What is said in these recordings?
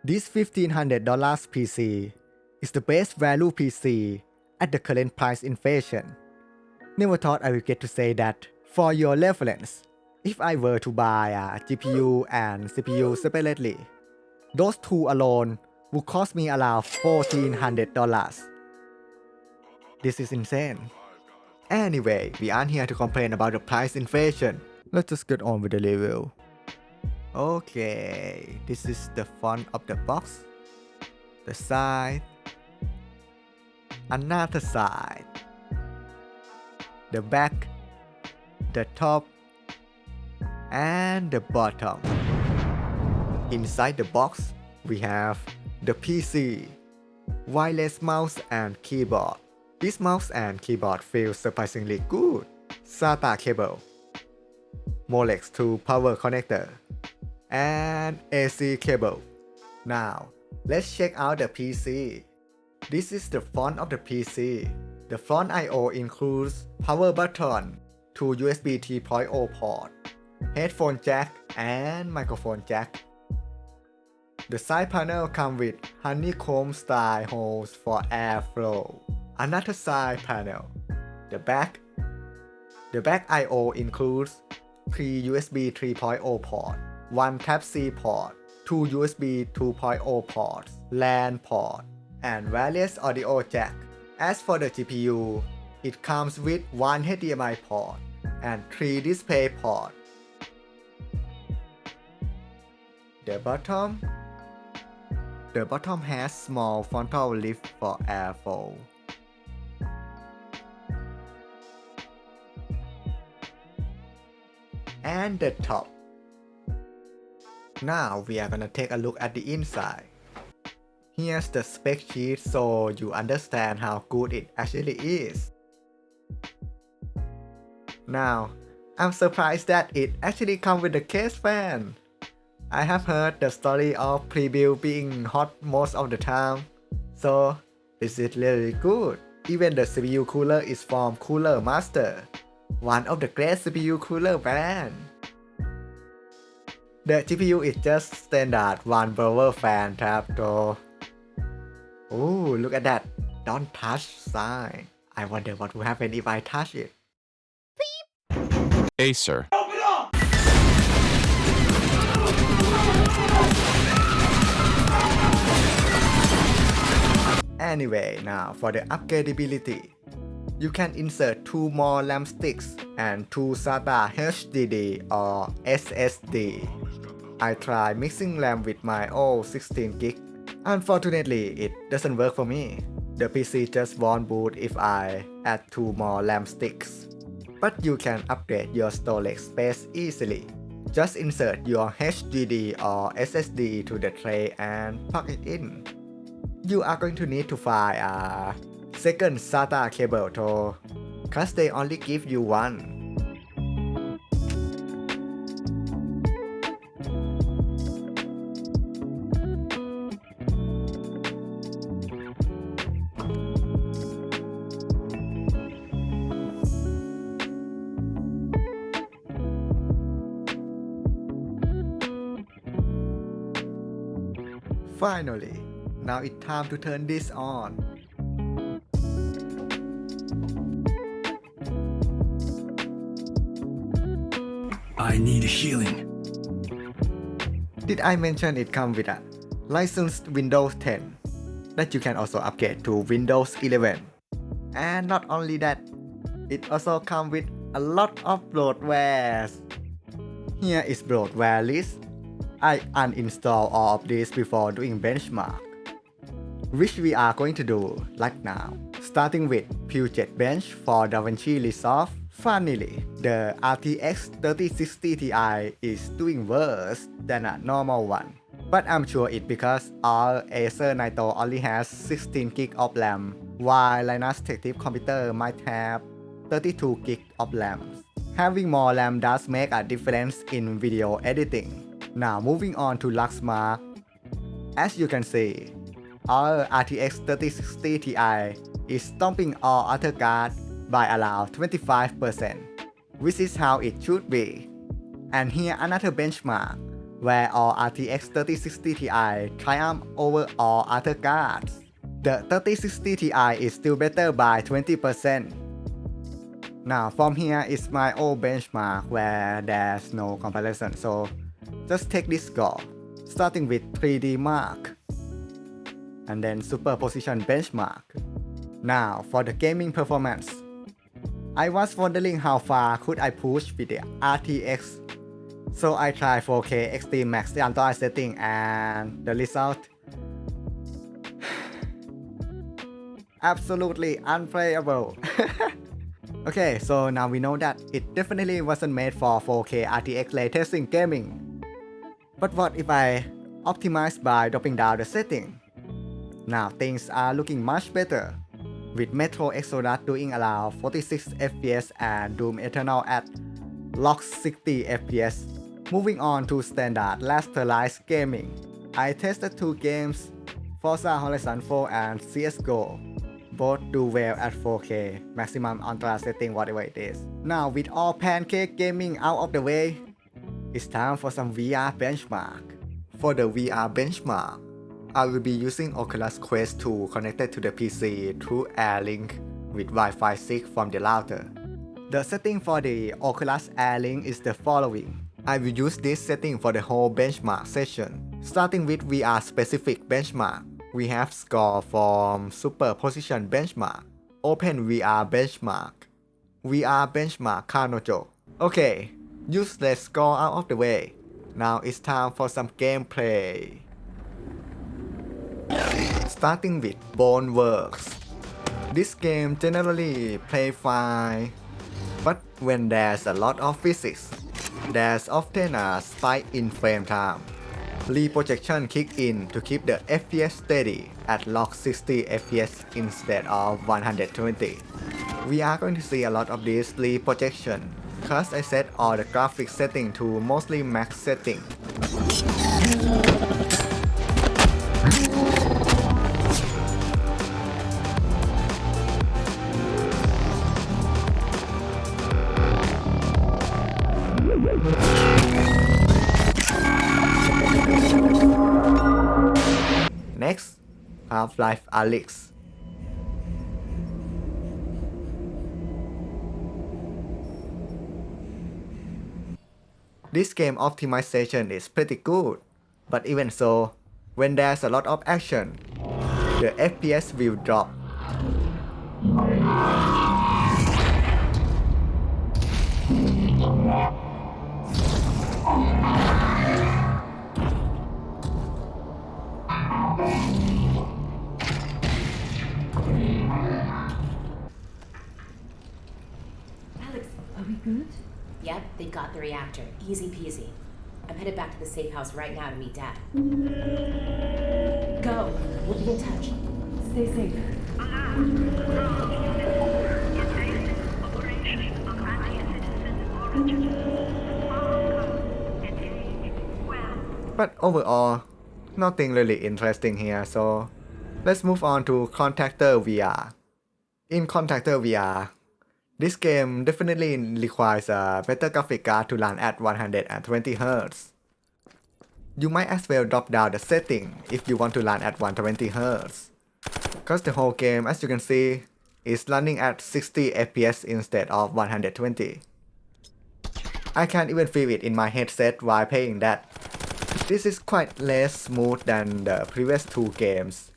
This $1,500 PC is the best value PC at the current price inflation. Never thought I would get to say that. For your reference, if I were to buy a GPU and CPU separately, those two alone would cost me around $1,400. This is insane. Anyway, we aren't here to complain about the price inflation. Let's just get on with the review. Okay, this is the front of the box, the side, another side, the back, the top, and the bottom. Inside the box, we have the PC, wireless mouse and keyboard. This mouse and keyboard feels surprisingly good. SATA cable, Molex 2 power connector, and AC cable. Now, let's check out the PC. This is the front of the PC. The front I/O includes power button, 2 USB 3.0 port, headphone jack, and microphone jack. The side panel comes with honeycomb style holes for airflow. Another side panel. The back I/O includes 3 USB 3.0 port, 1 Type-C port, 2 USB 2.0 ports, LAN port, and various audio jack. As for the GPU, it comes with 1 HDMI port and 3 display ports. The bottom has small frontal lift for airflow. And the top. Now we are gonna take a look at the inside. Here's the spec sheet so you understand how good it actually is. Now, I'm surprised that it actually comes with a case fan. I have heard the story of pre-build being hot most of the time, so this is really good. Even the CPU cooler is from Cooler Master, one of the great CPU cooler brands. The GPU is just standard 1 blower fan tab though. Ooh, look at that. Don't touch sign. I wonder what will happen if I touch it. Acer. Anyway, now for the upgradability. You can insert 2 more RAM sticks and 2 SATA HDD or SSD. I tried mixing RAM with my old 16GB. Unfortunately, it doesn't work for me. The PC just won't boot if I add 2 more RAM sticks. But you can upgrade your storage space easily. Just insert your HDD or SSD to the tray and plug it in. You are going to need to find a second SATA cable though, cause they only give you one. Finally, now it's time to turn this on. I need healing. Did I mention it comes with a licensed Windows 10 that you can also upgrade to Windows 11? And not only that, it also comes with a lot of bloatwares. Here is bloatware list. I uninstall all of these before doing benchmark, which we are going to do right now. Starting with Puget Bench for DaVinci Resolve. Funnily, the RTX 3060 Ti is doing worse than a normal one. But I'm sure it's because our Acer Nitro only has 16GB of RAM, while Linus Tech Tips computer might have 32GB of RAM. Having more RAM does make a difference in video editing. Now moving on to Luxmark. As you can see, our RTX 3060 Ti is stomping all other cards by around 25%, which is how it should be. And here another benchmark. where all RTX 3060 Ti triumph over all other cards. The 3060 Ti is still better by 20%. Now from here is my old benchmark where there's no comparison, so just take this score, starting with 3D Mark and then superposition benchmark. Now for the gaming performance, I was wondering how far could I push with the RTX, so I tried 4K Extreme Max the Android setting and the result absolutely unplayable. Okay, so now we know that it definitely wasn't made for 4K RTX ray tracing gaming. But what if I optimize by dropping down the setting? Now things are looking much better, with Metro Exodus doing around 46 FPS and Doom Eternal at log 60 FPS. Moving on to standard rasterized gaming, I tested two games, Forza Horizon 4 and CSGO. Both do well at 4K, maximum ultra setting, whatever it is. Now with all pancake gaming out of the way, it's time for some VR benchmark. For the VR benchmark, I will be using Oculus Quest 2 connected to the PC through AirLink with Wi-Fi 6 from the router. The setting for the Oculus AirLink is the following. I will use this setting for the whole benchmark session. Starting with VR specific benchmark, we have score from superposition benchmark, Open VR benchmark, VR benchmark Kanojo. Okay, useless score out of the way. Now it's time for some gameplay. Starting with Boneworks. This game generally play fine, but when there's a lot of physics, there's often a spike in frame time. Reprojection kick in to keep the FPS steady at log 60 FPS instead of 120. We are going to see a lot of this reprojection, cause I set all the graphics setting to mostly max setting. Next, Half-Life Alyx. This game optimization is pretty good, but even so, when there's a lot of action, the FPS will drop. Alex, are we good? Yep, they got the reactor. Easy peasy. I'm headed back to the safe house right now to meet Dad. Go. We'll be in touch. Stay safe. But overall, nothing really interesting here, so let's move on to Contactor VR. In Contactor VR, this game definitely requires a better graphic card to run at 120Hz. You might as well drop down the setting if you want to run at 120Hz, cause the whole game, as you can see, is running at 60 FPS instead of 120. I can't even feel it in my headset while playing that. This is quite less smooth than the previous two games.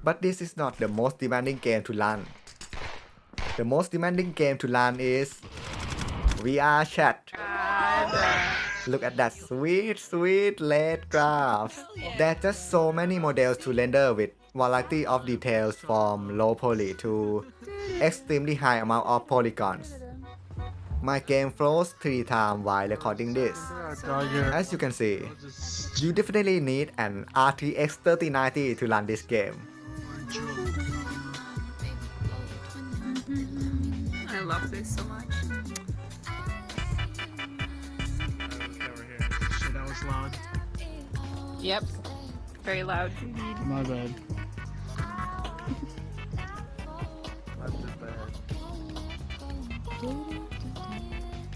But this is not the most demanding game to run. The most demanding game to run is VR Chat. Look at that sweet red graphs. There are just so many models to render with variety of details from low poly to extremely high amount of polygons. My game froze 3 times while recording this. As you can see, you definitely need an RTX 3090 to run this game. I love this so much. It's loud. Yep. Very loud. My bad.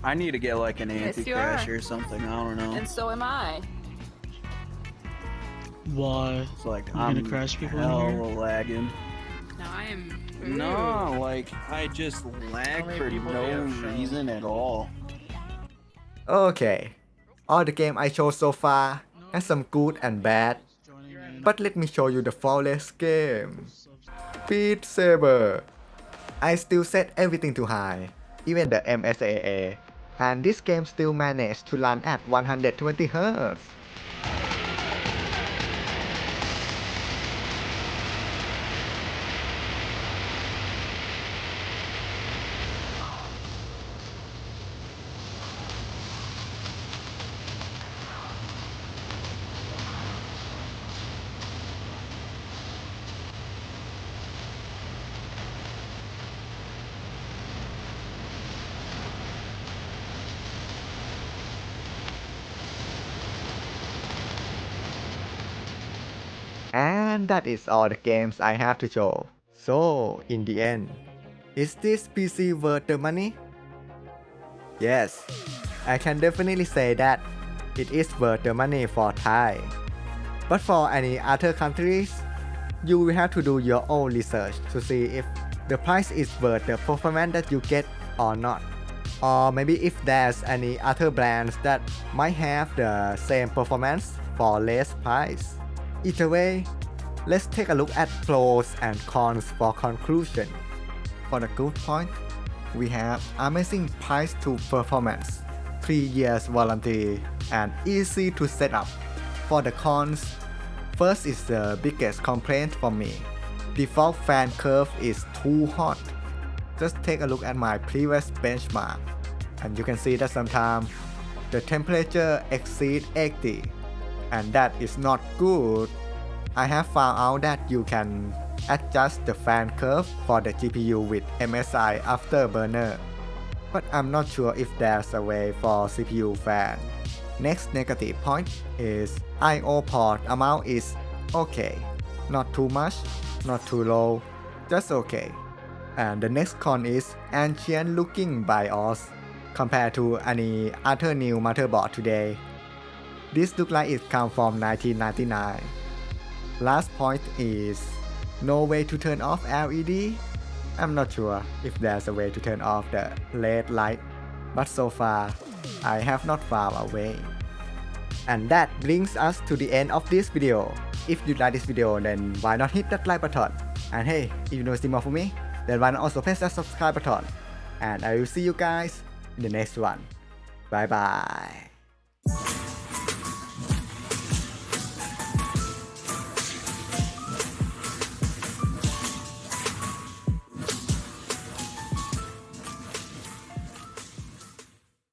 I need to get like an Yes, you anti-crash are. or something. I don't know. And so am I. Why? It's like You I'm gonna crash people in hella here? lagging. Now I am. No, like I just lag many for people no do you have shown? reason at all. Okay, all the game I showed so far has some good and bad, Joining in. but let me show you the flawless game. Beat Saber. I still set everything to high, even the MSAA, and this game still managed to run at 120 Hz. And that is all the games I have to show. So, in the end, is this PC worth the money? Yes, I can definitely say that it is worth the money for Thai. But for any other countries, you will have to do your own research to see if the price is worth the performance that you get or not. Or maybe if there's any other brands that might have the same performance for less price. Either way, let's take a look at pros and cons for conclusion. For the good point, we have amazing price to performance, 3 years warranty, and easy to set up. For the cons, first is the biggest complaint for me. Default fan curve is too hot. Just take a look at my previous benchmark, and you can see that sometimes the temperature exceeds 80, and that is not good. I have found out that you can adjust the fan curve for the GPU with MSI Afterburner, but I'm not sure if there's a way for CPU fan. Next negative point is I/O port amount is okay, not too much, not too low, just okay. And the next con is ancient looking BIOS compared to any other new motherboard today. This look like it come from 1999. Last point is no way to turn off LED. I'm not sure if there's a way to turn off the LED light, but so far I have not found a way. And that brings us to the end of this video. If you like this video, then why not hit that like button? And hey, if you want to see more from me, then why not also press that subscribe button? And I will see you guys in the next one. Bye bye.